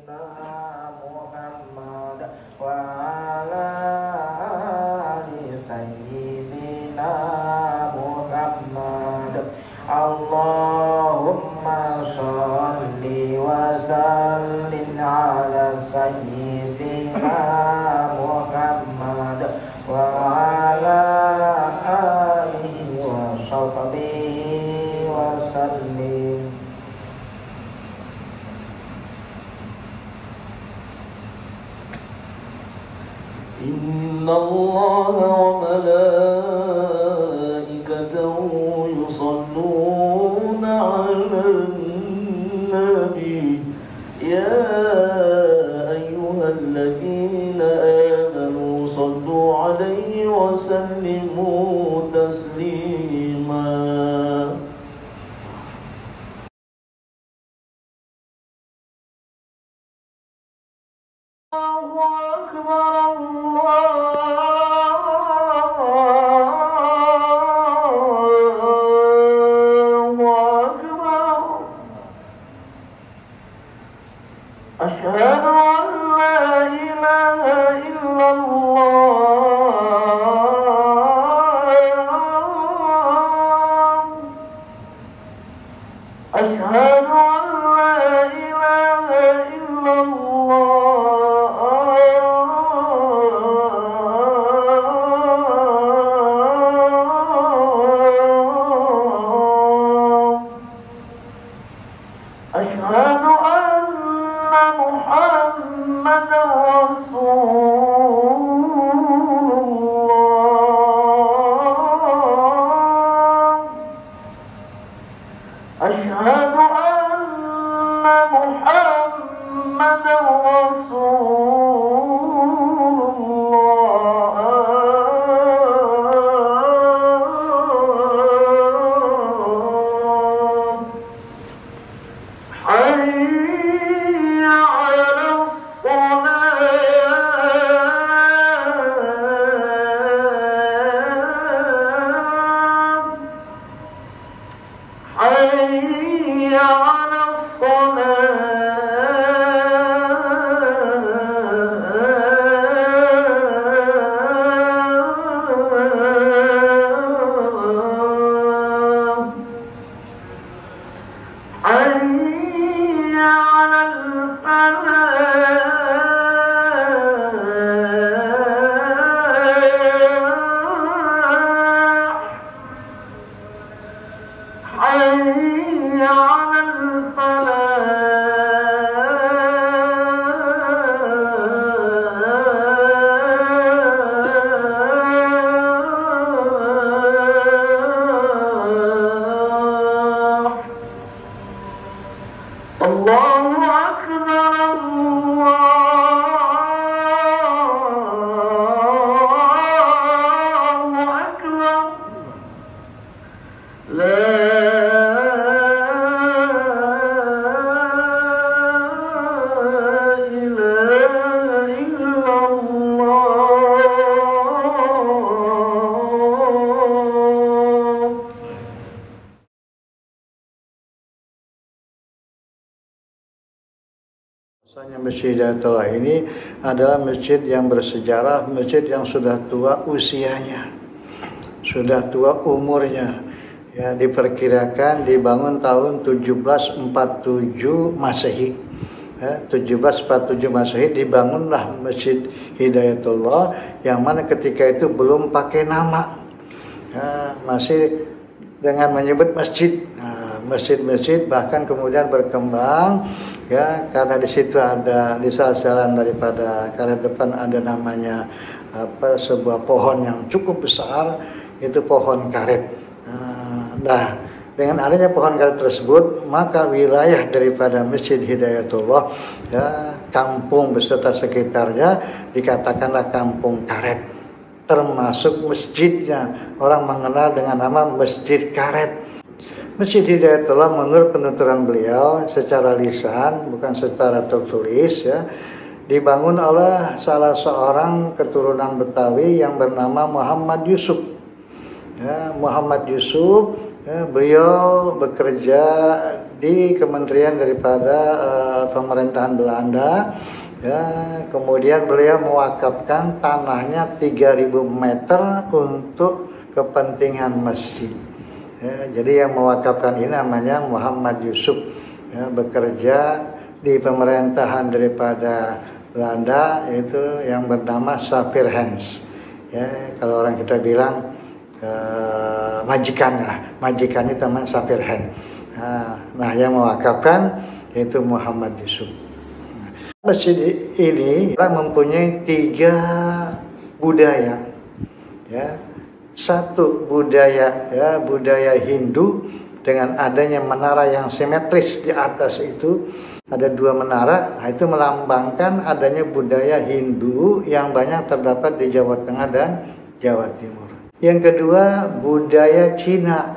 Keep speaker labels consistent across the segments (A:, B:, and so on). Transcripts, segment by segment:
A: Muhammad wa ala ali sayyidina Muhammad. Allahumma sholli wa sallim ala sayyidina Muhammad wa ala alihi wa sahbihi wa sallim.
B: إن الله وملائكته يصلون على النبي يا أيها الذين آمنوا صلوا عليه وسلموا تسليما. أشهد أن لا إله إلا الله. أشهد أن لا إله إلا الله. أشهد محمد رسول الله. أشهد أن محمد رسول الله. حي على حي على الصلاة. حي على الفلاح. حي على الفلاح. الله أكبر الله أكبر. لا إله إلا الله.
C: Masjid Hidayatullah ini adalah masjid yang bersejarah, masjid yang sudah tua usianya, sudah tua umurnya. Ya, diperkirakan dibangun tahun 1747 Masehi. Ya, 1747 Masehi dibangunlah Masjid Hidayatullah, yang mana ketika itu belum pakai nama. Ya, masih dengan menyebut masjid. Nah, masjid-masjid bahkan kemudian berkembang, ya, karena di situ ada, di salah jalan daripada karena depan ada namanya sebuah pohon yang cukup besar, itu pohon karet. Nah, dengan adanya pohon karet tersebut, maka wilayah daripada Masjid Hidayatullah, ya, kampung beserta sekitarnya dikatakanlah kampung karet, termasuk masjidnya orang mengenal dengan nama Masjid Karet. Masjid Hidayatullah menurut penuturan beliau secara lisan, bukan secara tertulis, ya, dibangun oleh salah seorang keturunan Betawi yang bernama Muhammad Yusuf. Ya, Muhammad Yusuf, ya, beliau bekerja di kementerian daripada pemerintahan Belanda. Ya, kemudian beliau mewakafkan tanahnya 3.000 meter untuk kepentingan masjid. Ya, jadi yang mewakafkan ini namanya Muhammad Yusuf, ya, bekerja di pemerintahan daripada Belanda, itu yang bernama Safir Hans. Ya, kalau orang kita bilang majikannya teman Safir Hans. Nah, yang mewakafkan yaitu Muhammad Yusuf. Masjid ini mempunyai 3 budaya, ya. Satu budaya, ya, budaya Hindu dengan adanya menara yang simetris di atas itu, ada 2 menara. Nah, itu melambangkan adanya budaya Hindu yang banyak terdapat di Jawa Tengah dan Jawa Timur. Yang kedua, budaya Cina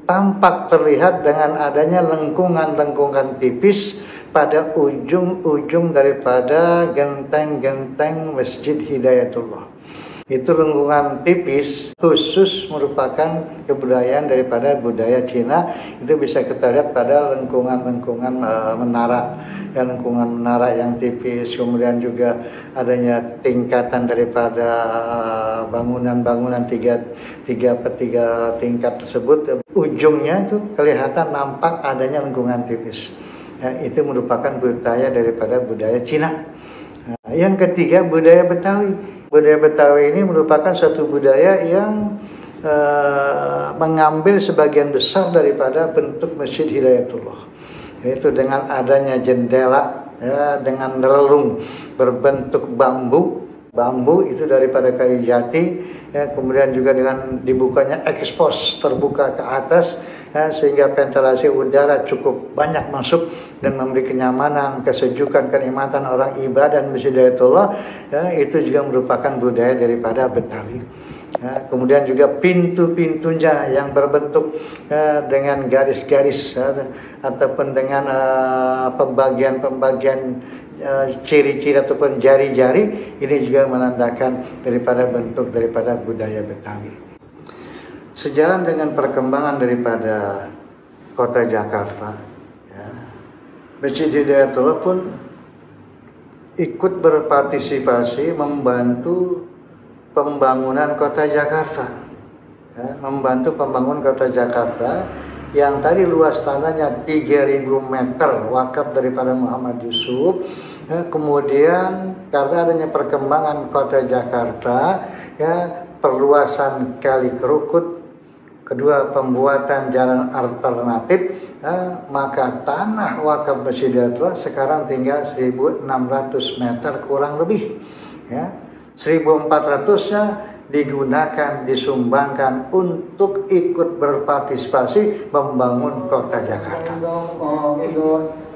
C: tampak terlihat dengan adanya lengkungan-lengkungan tipis pada ujung-ujung daripada genteng-genteng Masjid Hidayatullah. Itu lengkungan tipis khusus merupakan kebudayaan daripada budaya Cina. Itu bisa kita lihat pada lengkungan-lengkungan menara, ya, lengkungan menara yang tipis. Kemudian juga adanya tingkatan daripada bangunan-bangunan 3 tingkat tersebut. Ujungnya itu kelihatan nampak adanya lengkungan tipis. Ya, itu merupakan budaya daripada budaya Cina. Nah, yang ketiga, budaya Betawi. Budaya Betawi ini merupakan suatu budaya yang mengambil sebagian besar daripada bentuk Masjid Hidayatullah, yaitu dengan adanya jendela, ya, dengan relung berbentuk bambu itu daripada kayu jati, ya, kemudian juga dengan dibukanya ekspos terbuka ke atas, ya, sehingga ventilasi udara cukup banyak masuk dan memberi kenyamanan, kesejukan, kenikmatan orang ibadah Masjid Hidayatullah, ya, itu juga merupakan budaya daripada Betawi. Ya, kemudian juga pintu-pintunya yang berbentuk, ya, dengan garis-garis, ya, ataupun dengan pembagian ciri-ciri ataupun jari-jari, ini juga menandakan daripada bentuk daripada budaya Betawi. Sejalan dengan perkembangan daripada kota Jakarta, ya, Masjid Hidayatullah pun ikut berpartisipasi membantu pembangunan kota Jakarta, ya, membantu pembangunan kota Jakarta yang tadi luas tanahnya 3.000 meter wakaf daripada Muhammad Yusuf. Ya, kemudian karena adanya perkembangan kota Jakarta, ya, perluasan Kali Kerukut, kedua pembuatan jalan alternatif, ya, maka tanah wakaf Masjid Hidayatullah sekarang tinggal 1.600 meter kurang lebih, ya. 1.400-nya digunakan, disumbangkan untuk ikut berpartisipasi membangun kota Jakarta.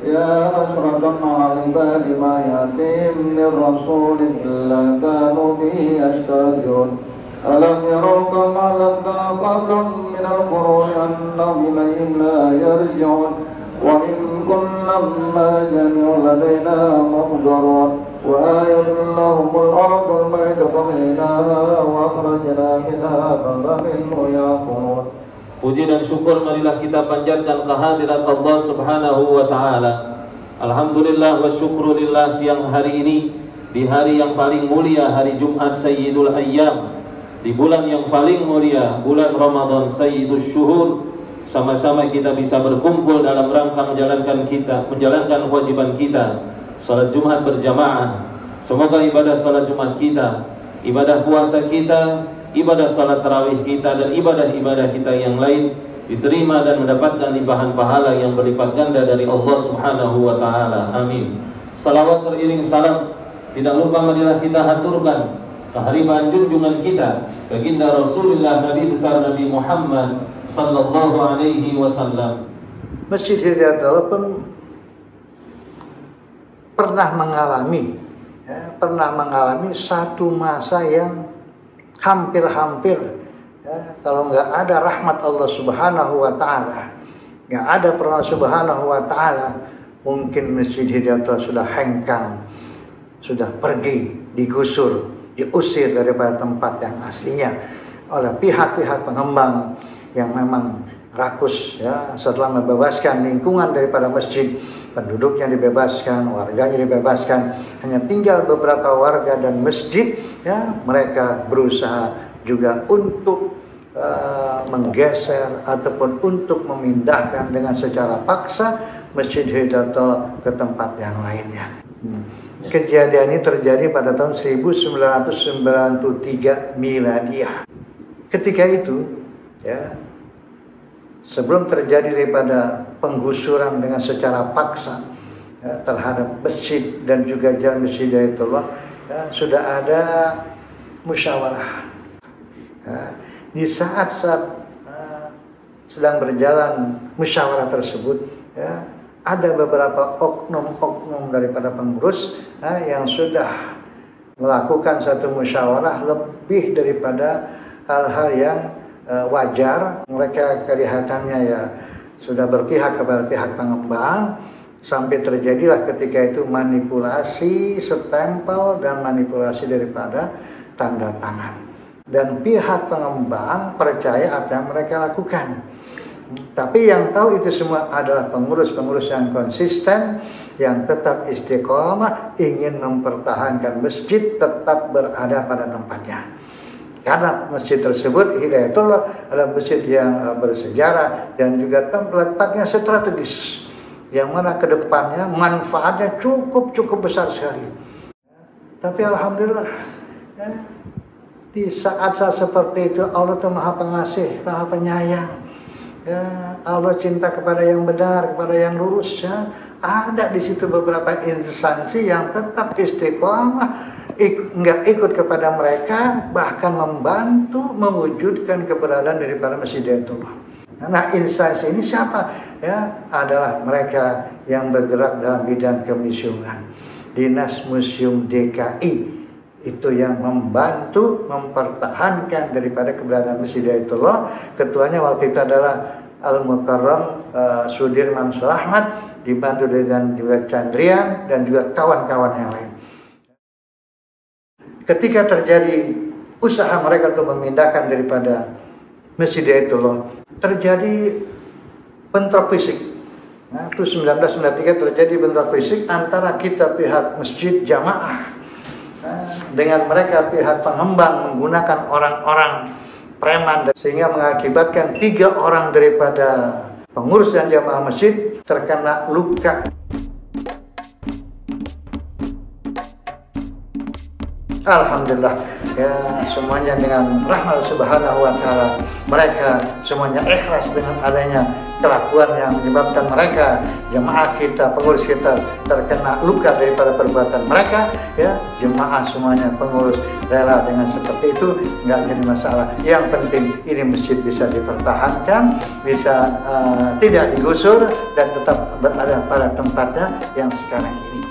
A: Ya asratan ala ibadi ma yatim min rasulin illa kanu bihi yastajun. Alam yarau kama ladda qablum min al-qurun annahum ilayhim la yarji'un. Wa in kullum ma jami'un ladaina muhdarun. وآية لهم الأرض الميت فميناها وأخرجنا منها بابا منه يأكلون. Puji dan syukur marilah kita panjatkan kehadirat Allah Subhanahu wa taala. Alhamdulillah wa syukrulillah, siang hari ini di hari yang paling mulia, hari Jumat Sayyidul Ayyam, di bulan yang paling mulia, bulan Ramadan Sayyidul Syuhur, sama-sama kita bisa berkumpul dalam rangka menjalankan kewajiban kita, salat Jumat berjamaah. Semoga ibadah salat Jumat kita, ibadah puasa kita, ibadah salat tarawih kita, dan ibadah-ibadah kita yang lain diterima dan mendapatkan limpahan pahala yang berlipat ganda dari Allah Subhanahu wa taala. Amin. Salawat teriring salam tidak lupa marilah kita haturkan kehadiran junjungan kita baginda Rasulullah Nabi besar Nabi Muhammad sallallahu alaihi wasallam.
C: Masjid Hidayatullah pun pernah mengalami satu masa yang hampir-hampir, ya, kalau nggak ada rahmat Allah Subhanahu wa taala, nggak ada pertolongan Subhanahu wa taala, mungkin Masjid Hidayatullah sudah hengkang, sudah pergi, digusur, diusir daripada tempat yang aslinya oleh pihak-pihak pengembang yang memang rakus ya, setelah membebaskan lingkungan daripada masjid, penduduknya dibebaskan, warganya dibebaskan, hanya tinggal beberapa warga dan masjid ya, mereka berusaha juga untuk menggeser ataupun untuk memindahkan dengan secara paksa Masjid Hidayatullah ke tempat yang lainnya. Kejadian ini terjadi pada tahun 1993 Miladiah. Ketika itu ya, sebelum terjadi daripada penggusuran dengan secara paksa ya, terhadap masjid dan juga jalan Masjid Hidayatullah ya, sudah ada musyawarah ya. Di saat-saat sedang berjalan musyawarah tersebut ya, ada beberapa oknum-oknum daripada pengurus yang sudah melakukan satu musyawarah lebih daripada hal-hal yang wajar. Mereka kelihatannya ya sudah berpihak kepada pihak pengembang, sampai terjadilah ketika itu manipulasi stempel dan manipulasi daripada tanda tangan. Dan pihak pengembang percaya apa yang mereka lakukan. Tapi yang tahu itu semua adalah pengurus-pengurus yang konsisten, yang tetap istiqomah, ingin mempertahankan masjid tetap berada pada tempatnya. Karena masjid tersebut Hidayatullah adalah masjid yang bersejarah dan juga letaknya strategis, yang mana kedepannya manfaatnya cukup besar sekali. Tapi alhamdulillah ya, di saat-saat seperti itu Allah itu Maha Pengasih, Maha Penyayang. Ya, Allah cinta kepada yang benar, kepada yang lurus ya. Ada di situ beberapa instansi yang tetap istiqomah, enggak ikut kepada mereka, bahkan membantu mewujudkan keberadaan daripada Masjid Hidayatullah. Nah, instansi ini siapa? Ya, adalah mereka yang bergerak dalam bidang kemisionan. Dinas Museum DKI itu yang membantu mempertahankan daripada keberadaan Masjid Hidayatullah. Ketuanya waktu itu adalah Al-Mukarram Sudirman Surahmat, dibantu dengan juga Chandrian dan juga kawan-kawan yang lain. Ketika terjadi usaha mereka untuk memindahkan daripada Masjid Hidayatullah, terjadi bentrok fisik. Nah, itu 1993 terjadi bentrok fisik antara kita pihak masjid jamaah dengan mereka pihak pengembang menggunakan orang-orang preman, sehingga mengakibatkan 3 orang daripada pengurus dan jamaah masjid terkena luka. Alhamdulillah ya, semuanya dengan rahmat subhanahu wa ta'ala, mereka semuanya ikhlas dengan adanya kelakuan yang menyebabkan mereka, jemaah kita, pengurus kita terkena luka daripada perbuatan mereka ya. Jemaah semuanya, pengurus rela dengan seperti itu, nggak jadi masalah. Yang penting ini masjid bisa dipertahankan, bisa tidak digusur dan tetap berada pada tempatnya yang sekarang ini.